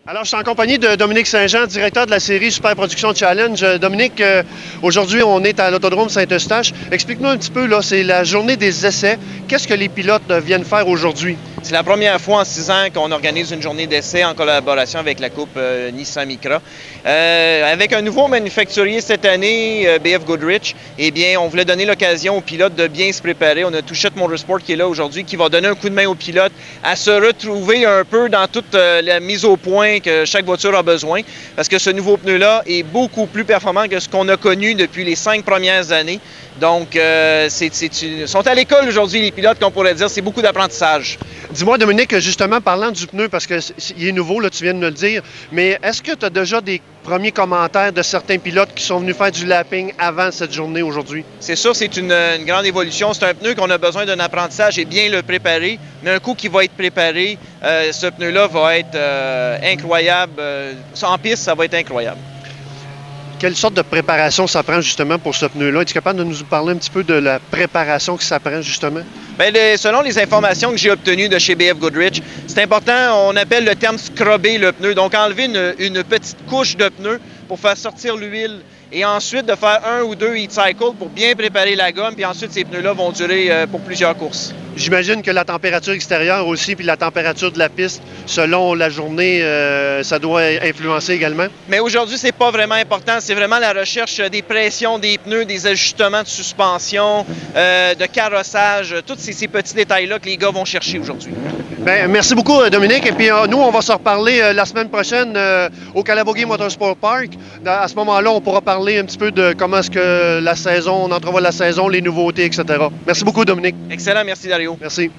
Alors, je suis en compagnie de Dominique Saint-Jean, directeur de la série Super Production Challenge. Dominique, aujourd'hui, on est à l'Autodrome Saint-Eustache. Explique-nous un petit peu, là, c'est la journée des essais. Qu'est-ce que les pilotes viennent faire aujourd'hui? C'est la première fois en 6 ans qu'on organise une journée d'essai en collaboration avec la Coupe Nissan Micra. Avec un nouveau manufacturier cette année, BF Goodrich, eh bien, on voulait donner l'occasion aux pilotes de bien se préparer. On a Touchette Motorsport qui est là aujourd'hui, qui va donner un coup de main aux pilotes à se retrouver un peu dans toute la mise au point que chaque voiture a besoin. Parce que ce nouveau pneu-là est beaucoup plus performant que ce qu'on a connu depuis les 5 premières années. Donc, ils sont à l'école aujourd'hui, les pilotes, qu'on pourrait dire. C'est beaucoup d'apprentissage. Dis-moi, Dominique, justement, parlant du pneu, parce qu'il est nouveau, là, tu viens de me le dire, mais est-ce que tu as déjà des premiers commentaires de certains pilotes qui sont venus faire du lapping avant cette journée aujourd'hui? C'est sûr, c'est une grande évolution. C'est un pneu qu'on a besoin d'un apprentissage et bien le préparer. Mais un coup qui va être préparé, ce pneu-là va être incroyable. En piste, ça va être incroyable. Quelle sorte de préparation ça prend justement pour ce pneu-là? Es-tu capable de nous parler un petit peu de la préparation que ça prend justement? Bien, selon les informations que j'ai obtenues de chez BF Goodrich, c'est important, on appelle le terme scrubber le pneu. Donc enlever une petite couche de pneu pour faire sortir l'huile et ensuite de faire 1 ou 2 heat cycles pour bien préparer la gomme. Puis ensuite, ces pneus-là vont durer pour plusieurs courses. J'imagine que la température extérieure aussi, puis la température de la piste, selon la journée, ça doit influencer également. Mais aujourd'hui, c'est pas vraiment important. C'est vraiment la recherche des pressions des pneus, des ajustements de suspension, de carrossage, tous ces petits détails-là que les gars vont chercher aujourd'hui. Bien, merci beaucoup, Dominique. Et puis, nous, on va se reparler la semaine prochaine au Calabogie Motorsport Park. À ce moment-là, on pourra parler un petit peu de comment est-ce que la saison, on entrevoit la saison, les nouveautés, etc. Merci beaucoup, Dominique. Excellent. Merci, Dario. Merci.